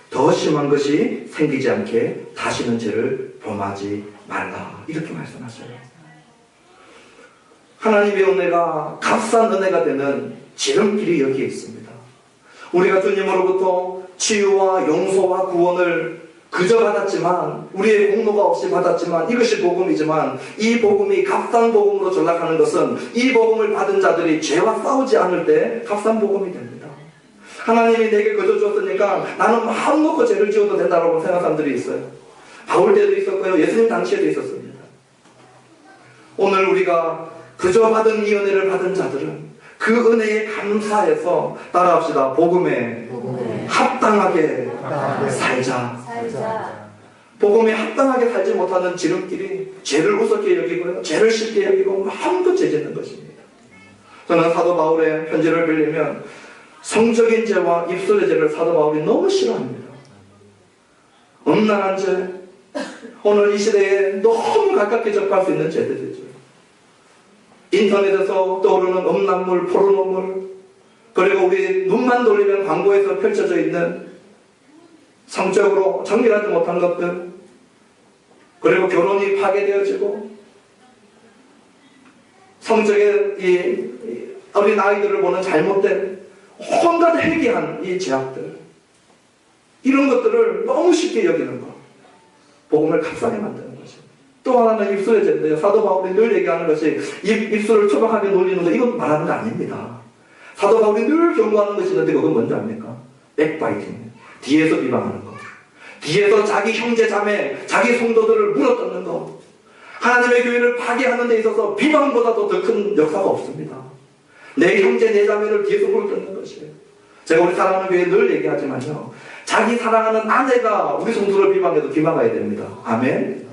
더 심한 것이 생기지 않게 다시는 죄를 범하지 말라, 이렇게 말씀하셔요. 하나님의 은혜가 값싼 은혜가 되는 지름길이 여기에 있습니다. 우리가 주님으로부터 치유와 용서와 구원을 그저 받았지만, 우리의 공로가 없이 받았지만, 이것이 복음이지만, 이 복음이 값싼 복음으로 전락하는 것은 이 복음을 받은 자들이 죄와 싸우지 않을 때 값싼 복음이 됩니다. 하나님이 내게 거저 주었으니까 나는 마음 놓고 죄를 지어도 된다고 생각하는 사람들이 있어요. 바울 때도 있었고요, 예수님 당시에도 있었습니다. 오늘 우리가 그저 받은 이 은혜를 받은 자들은 그 은혜에 감사해서 따라합시다. 복음에 합당하게 살자. 복음에 합당하게 살지 못하는 지름길이 죄를 우습게 여기고요, 죄를 쉽게 여기고 마음껏 죄짓는 것입니다. 저는 사도 바울의 편지를 빌리면 성적인 죄와 입술의 죄를 사도 바울이 너무 싫어합니다. 음란한 죄, 오늘 이 시대에 너무 가깝게 접할 수 있는 죄들이죠. 인터넷에서 떠오르는 음란물, 포르노물, 그리고 우리 눈만 돌리면 광고에서 펼쳐져 있는 성적으로 정결하지 못한 것들, 그리고 결혼이 파괴되어지고 성적인 이 어린 아이들을 보는 잘못된 온갖 회개한 이 죄악들, 이런 것들을 너무 쉽게 여기는 것, 복음을 값싸게 만드는 것입니다. 또 하나는 입술의 죄인데요, 사도 바울이 늘 얘기하는 것이 입술을 초박하게 놀리는 것, 이건 말하는 거 아닙니다. 사도 바울이 늘 경고하는 것이 있는데 그건 뭔지 압니까? 백바이팅, 뒤에서 비방하는 것, 뒤에서 자기 형제 자매, 자기 성도들을 물어뜯는 것, 하나님의 교회를 파괴하는 데 있어서 비방보다도 더 큰 역사가 없습니다. 내 형제 내 자매를 뒤에서 물어뜯는 것이에요. 제가 우리 사랑하는 교회에 늘 얘기하지만요, 자기 사랑하는 아내가 우리 성도를 비방해도 귀막아야 됩니다. 아멘.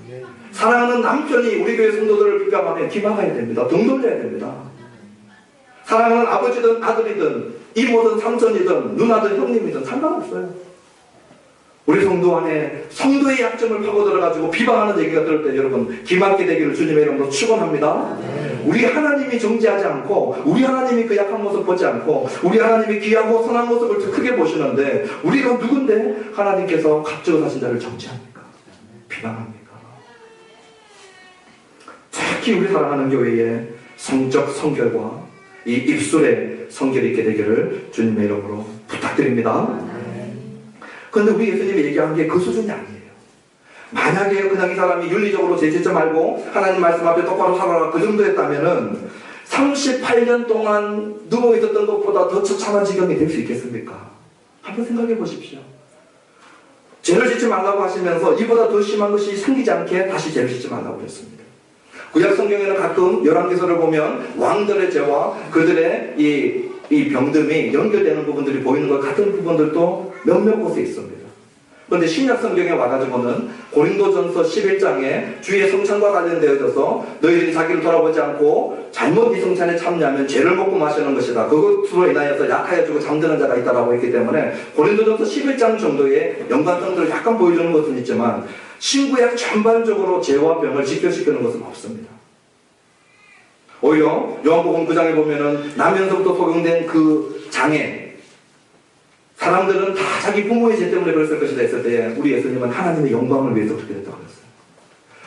사랑하는 남편이 우리 교회 성도들을 비방하면 귀막아야 됩니다. 등 돌려야 됩니다. 사랑하는 아버지든 아들이든 이모든 삼촌이든 누나든 형님이든 상관없어요. 우리 성도 안에 성도의 약점을 파고들어가지고 비방하는 얘기가 들을 때 여러분 기막게 되기를 주님의 이름으로 축원합니다. 우리 하나님이 정죄하지 않고, 우리 하나님이 그 약한 모습 보지 않고, 우리 하나님이 귀하고 선한 모습을 더 크게 보시는데, 우리가 누군데 하나님께서 갑자기 사신 자를 정죄합니까? 비방합니까? 특히 우리 사랑하는 교회의 성적 성결과 이 입술의 성결이 있게 되기를 주님의 이름으로 부탁드립니다. 그런데 우리 예수님이 얘기한 게 그 수준이 아니에요. 만약에 그냥 이 사람이 윤리적으로 죄 짓지 말고 하나님 말씀 앞에 똑바로 살아라, 그 정도였다면은 38년 동안 누워있었던 것보다 더 처참한 지경이 될 수 있겠습니까? 한번 생각해 보십시오. 죄를 짓지 말라고 하시면서 이보다 더 심한 것이 생기지 않게 다시 죄를 짓지 말라고 그랬습니다. 구약 성경에는 가끔 열왕기서를 보면 왕들의 죄와 그들의 이 병듦이 연결되는 부분들이 보이는 것 같은 부분들도 몇몇 곳에 있습니다. 그런데 신약 성경에 와가지고는 고린도전서 11장에 주의 성찬과 관련되어져서 너희들이 자기를 돌아보지 않고 잘못 이 성찬에 참여하면 죄를 먹고 마시는 것이다, 그것으로 인하여서 약하여지고 잠드는 자가 있다라고 했기 때문에 고린도전서 11장 정도의 연관성들을 약간 보여주는 것은 있지만 신구약 전반적으로 죄와 병을 직결시키는 것은 없습니다. 오히려 요한복음 9장에 보면은 나면서부터 소경된 그 장애, 사람들은 다 자기 부모의 죄 때문에 그랬을 것이다 했을 때 우리 예수님은 하나님의 영광을 위해서 그렇게 됐다고 했어요.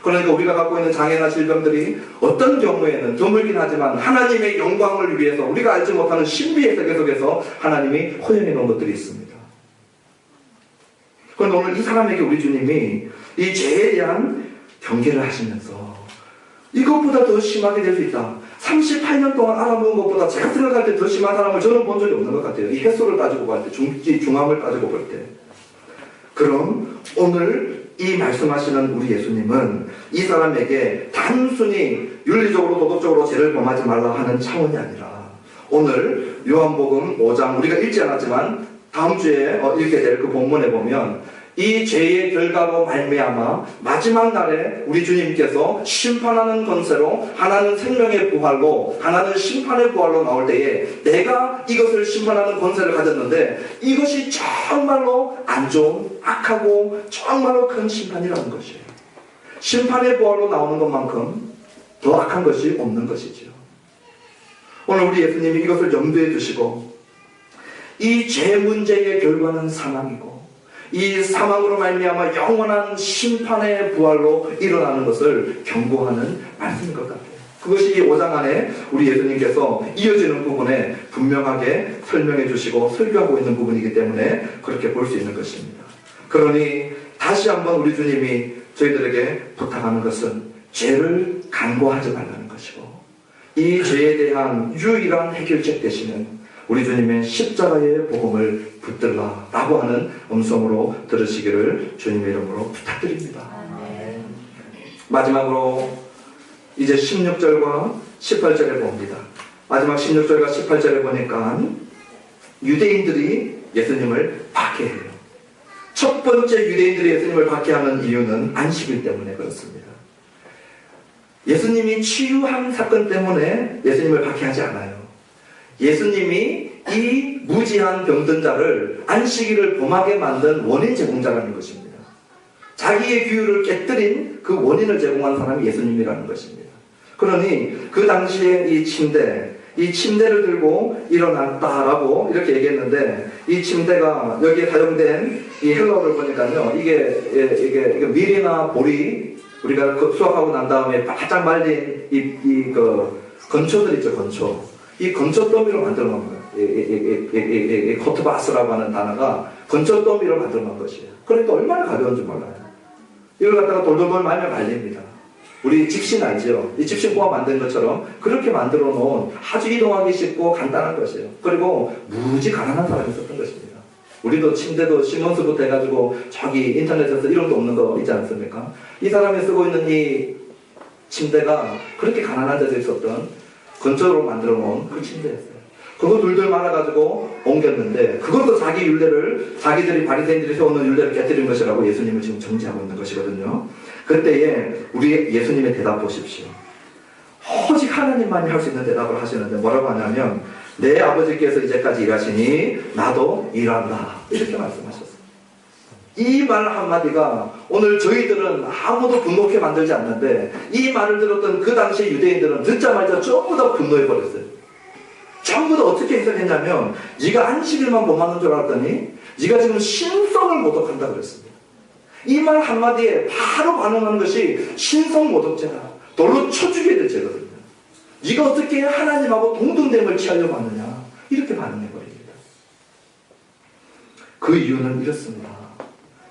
그러니까 우리가 갖고 있는 장애나 질병들이 어떤 경우에는 드물긴 하지만 하나님의 영광을 위해서 우리가 알지 못하는 신비의 세계 속에서 하나님이 허용해 놓은 것들이 있습니다. 그런데 오늘 이 사람에게 우리 주님이 이 죄에 대한 경계를 하시면서 이것보다 더 심하게 될 수 있다, 38년 동안 알아먹은 것보다 제가 생각할 때 더 심한 사람을 저는 본 적이 없는 것 같아요. 이 횟수를 따지고 볼 때, 중함을 따지고 볼 때. 그럼 오늘 이 말씀하시는 우리 예수님은 이 사람에게 단순히 윤리적으로 도덕적으로 죄를 범하지 말라 하는 차원이 아니라 오늘 요한복음 5장 우리가 읽지 않았지만 다음 주에 읽게 될 그 본문에 보면 이 죄의 결과로 말미암아 마지막 날에 우리 주님께서 심판하는 권세로 하나는 생명의 부활로 하나는 심판의 부활로 나올 때에 내가 이것을 심판하는 권세를 가졌는데 이것이 정말로 안 좋은 악하고 정말로 큰 심판이라는 것이에요. 심판의 부활로 나오는 것만큼 더 악한 것이 없는 것이지요. 오늘 우리 예수님이 이것을 염두에 두시고 이 죄 문제의 결과는 사망이고 이 사망으로 말미암아 영원한 심판의 부활로 일어나는 것을 경고하는 말씀인 것 같아요. 그것이 5장 안에 우리 예수님께서 이어지는 부분에 분명하게 설명해 주시고 설교하고 있는 부분이기 때문에 그렇게 볼 수 있는 것입니다. 그러니 다시 한번 우리 주님이 저희들에게 부탁하는 것은 죄를 간과하지 말라는 것이고 이 죄에 대한 유일한 해결책 되시는 우리 주님의 십자가의 복음을 붙들라라고 하는 음성으로 들으시기를 주님의 이름으로 부탁드립니다. 마지막으로 이제 16절과 18절에 봅니다. 마지막 16절과 18절에 보니까 유대인들이 예수님을 박해해요. 첫 번째 유대인들이 예수님을 박해하는 이유는 안식일 때문에 그렇습니다. 예수님이 치유한 사건 때문에 예수님을 박해하지 않아요. 예수님이 이 무지한 병든 자를 안식일을 범하게 만든 원인 제공자라는 것입니다. 자기의 규율을 깨뜨린 그 원인을 제공한 사람이 예수님이라는 것입니다. 그러니 그 당시에 이 침대를 들고 일어났다라고 이렇게 얘기했는데 이 침대가 여기에 사용된 이 헬라어를 보니까요 이게 밀이나 보리 우리가 수확하고 난 다음에 바짝 말린 그 건초들 있죠, 건초. 이 건초 더미로 만들어 놓은 거예요. 이 코트바스라고 하는 단어가 건초 더미로 만들어 놓은 것이에요. 그러니까 얼마나 가벼운지 몰라요. 이걸 갖다가 돌돌돌 말면 말립니다. 우리 집신 알죠? 이 집신 꼬아 만든 것처럼 그렇게 만들어 놓은 아주 이동하기 쉽고 간단한 것이에요. 그리고 무지 가난한 사람이 썼던 것입니다. 우리도 침대도 시몬스부터 해가지고 저기 인터넷에서 이런 거 없는 거 있지 않습니까? 이 사람이 쓰고 있는 이 침대가 그렇게 가난한 데서 있었던 건초로 만들어 놓은 그 침대였어요. 그거 둘둘 말아가지고 옮겼는데 그것도 자기 율례를 자기들이 바리새인들이 세우는 율례를 깨뜨린 것이라고 예수님을 지금 정지하고 있는 것이거든요. 그때에 우리 예수님의 대답 보십시오. 오직 하나님만이 할 수 있는 대답을 하시는데 뭐라고 하냐면 내 아버지께서 이제까지 일하시니 나도 일한다 이렇게 말씀하셨어요. 이 말 한마디가 오늘 저희들은 아무도 분노케 만들지 않는데 이 말을 들었던 그 당시 유대인들은 듣자마자 전부 다 분노해버렸어요. 전부 다 어떻게 해석했냐면 네가 안식일만 범하는 줄 알았더니 네가 지금 신성을 모독한다 그랬습니다. 이 말 한마디에 바로 반응하는 것이 신성 모독죄다. 돌로 쳐 죽여야 될 죄거든요. 네가 어떻게 하나님하고 동등됨을 취하려고 하느냐 이렇게 반응해버립니다. 그 이유는 이렇습니다.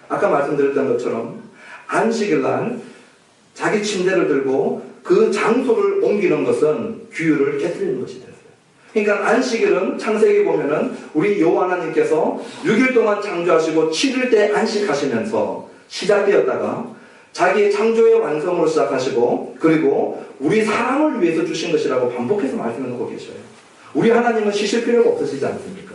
아까 말씀드렸던 것처럼 안식일날 자기 침대를 들고 그 장소를 옮기는 것은 규율을 깨뜨리는 것이 됐어요. 그러니까 안식일은 창세기 보면은 우리 여호와 하나님께서 6일 동안 창조하시고 7일 때 안식하시면서 시작되었다가 자기의 창조의 완성으로 시작하시고 그리고 우리 사람을 위해서 주신 것이라고 반복해서 말씀해놓고 계셔요. 우리 하나님은 쉬실 필요가 없으시지 않습니까?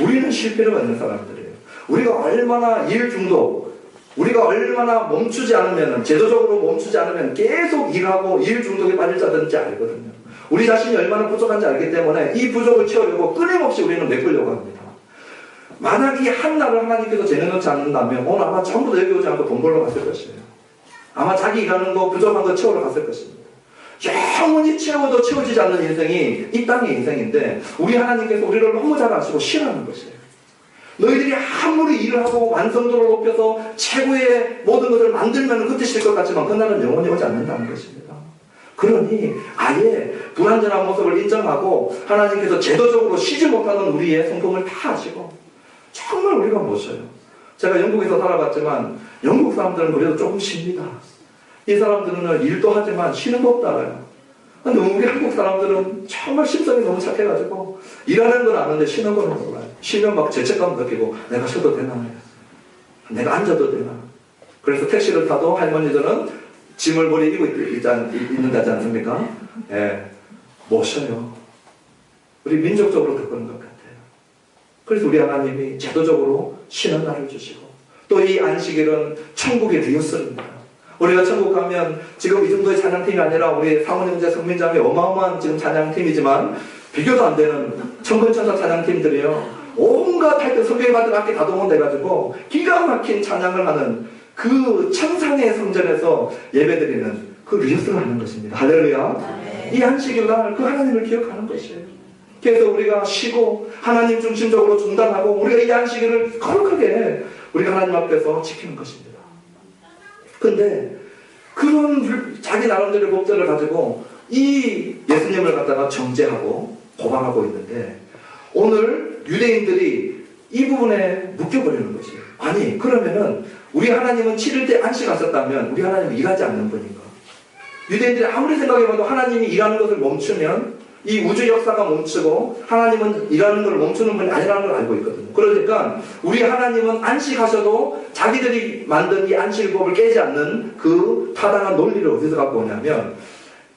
우리는 쉴 필요가 있는 사람들이에요. 우리가 얼마나 일 중독, 우리가 얼마나 멈추지 않으면, 제도적으로 멈추지 않으면 계속 일하고 일 중독에 빠질 자든지 알거든요. 우리 자신이 얼마나 부족한지 알기 때문에 이 부족을 채우려고 끊임없이 우리는 메꾸려고 합니다. 만약 이 한나를 하나님께서 재내놓지 않는다면 오늘 아마 전부 다 여기 오지 않고 돈 벌러 갔을 것이에요. 아마 자기 일하는 거 부족한 거 채우러 갔을 것입니다. 영원히 채워도 채워지지 않는 인생이 이 땅의 인생인데 우리 하나님께서 우리를 너무 잘 아시고 싫어하는 것이에요. 너희들이 아무리 일을 하고 완성도를 높여서 최고의 모든 것을 만들면 그때 쉴 것 같지만 그날은 영원히 오지 않는다는 것입니다. 그러니 아예 불완전한 모습을 인정하고 하나님께서 제도적으로 쉬지 못하는 우리의 성품을 다 아시고 정말 우리가 못 쉬어요. 제가 영국에서 살아봤지만 영국 사람들은 그래도 조금 쉽니다. 이 사람들은 일도 하지만 쉬는 법도 알아요. 근데 우리 한국 사람들은 정말 심성이 너무 착해가지고 일하는 건 아는데 쉬는 건 몰라요. 쉬면 막 죄책감 느끼고 내가 쉬어도 되나? 내가 앉아도 되나? 그래서 택시를 타도 할머니들은 짐을 버리고 있는다지 않습니까? 예, 못 쉬어요. 우리 민족적으로 그런 것 같아요. 그래서 우리 하나님이 제도적으로 쉬는 날을 주시고 또 이 안식일은 천국의 리허설입니다. 우리가 천국 가면 지금 이 정도의 찬양팀이 아니라 우리 사모님제 성민장이 어마어마한 지금 찬양팀이지만 비교도 안 되는 천군천사 찬양팀들이요. 온갖 할때 성경에 받은 악기 다 동원돼가지고 기가 막힌 찬양을 하는 그 천상의 성전에서 예배드리는 그 리허설을 하는 것입니다. 할렐루야. 이 안식일 날 그 하나님을 기억하는 것이에요. 그래서 우리가 쉬고 하나님 중심적으로 중단하고 우리가 이 안식일을 거룩하게 우리가 하나님 앞에서 지키는 것입니다. 근데 그런 자기 나름대로의 법则가지고 이 예수님을 갖다가 정죄하고 고발하고 있는데 오늘 유대인들이 이 부분에 묶여버리는 것이에요. 아니 그러면은 우리 하나님은 7일째 안식하셨다면 우리 하나님은 일하지 않는 분인가? 유대인들이 아무리 생각해봐도 하나님이 일하는 것을 멈추면 이 우주 역사가 멈추고 하나님은 일하는 걸 멈추는 분이 아니라는 걸 알고 있거든요. 그러니까 우리 하나님은 안식하셔도 자기들이 만든 이 안식일법을 깨지 않는 그 타당한 논리를 어디서 갖고 오냐면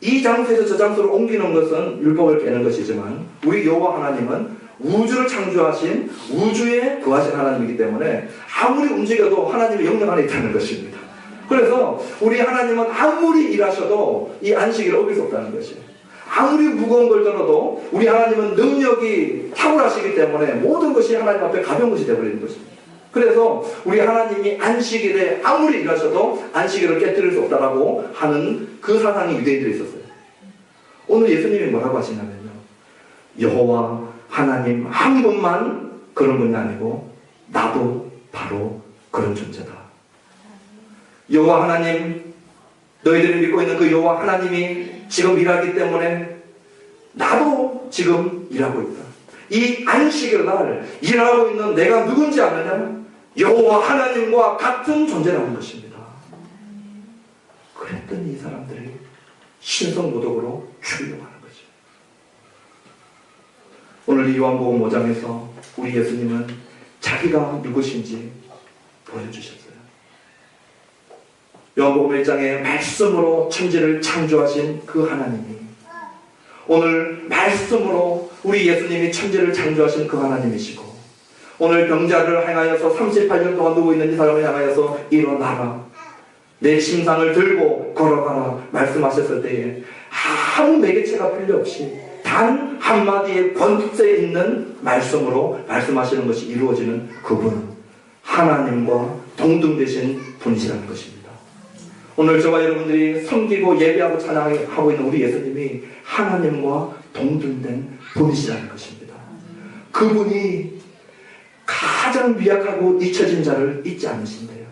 이 장소에서 저 장소로 옮기는 것은 율법을 깨는 것이지만 우리 여호와 하나님은 우주를 창조하신 우주에 거하신 하나님이기 때문에 아무리 움직여도 하나님의 영역 안에 있다는 것입니다. 그래서 우리 하나님은 아무리 일하셔도 이 안식일을 어길 수 없다는 것이에요. 아무리 무거운 걸 들어도 우리 하나님은 능력이 탁월하시기 때문에 모든 것이 하나님 앞에 가벼운 것이 되어버리는 것입니다. 그래서 우리 하나님이 안식일에 아무리 일하셔도 안식일을 깨뜨릴 수 없다라고 하는 그 사상이 유대인들이 있었어요. 오늘 예수님이 뭐라고 하시냐면요. 여호와 하나님 한 분만 그런 분이 아니고 나도 바로 그런 존재다. 여호와 하나님 너희들이 믿고 있는 그 여호와 하나님이 지금 일하기 때문에 나도 지금 일하고 있다. 이 안식일 날 일하고 있는 내가 누군지 아느냐? 여호와 하나님과 같은 존재라는 것입니다. 그랬더니 이 사람들이 신성모독으로 죽이려고 하는 거죠. 오늘 이 요한복음 5장에서 우리 예수님은 자기가 누구신지 보여주셨어요. 요한복음 1장에 말씀으로 천지를 창조하신 그 하나님이 오늘 말씀으로 우리 예수님이 천지를 창조하신 그 하나님이시고 오늘 병자를 향하여서 38년 동안 누워 있는 이 사람을 향하여서 일어나라 내 침상을 들고 걸어가라 말씀하셨을 때에 아무 매개체가 필요 없이 단 한마디의 권세 있는 말씀으로 말씀하시는 것이 이루어지는 그분은 하나님과 동등되신 분이시라는 것입니다. 오늘 저와 여러분들이 섬기고 예배하고 찬양하고 있는 우리 예수님이 하나님과 동등된 분이시라는 것입니다. 그분이 가장 미약하고 잊혀진 자를 잊지 않으신대요.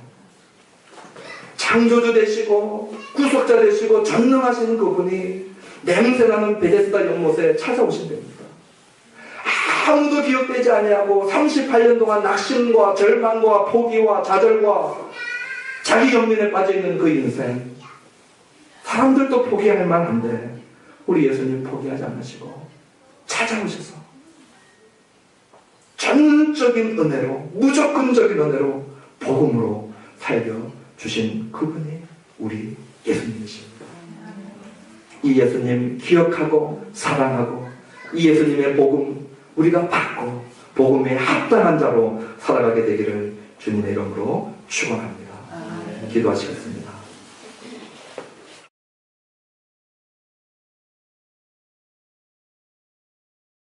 창조주 되시고 구속자 되시고 전능하신 그분이 냄새나는 베데스다 연못에 찾아오신답니다. 아무도 기억되지 아니하고 38년 동안 낙심과 절망과 포기와 좌절과 자기 연민에 빠져있는 그 인생 사람들도 포기할 만한데 우리 예수님 포기하지 않으시고 찾아오셔서 전적인 은혜로 무조건적인 은혜로 복음으로 살려주신 그분이 우리 예수님이십니다. 이 예수님 기억하고 사랑하고 이 예수님의 복음 우리가 받고 복음에 합당한 자로 살아가게 되기를 주님의 이름으로 축원합니다. 기도하시겠습니다.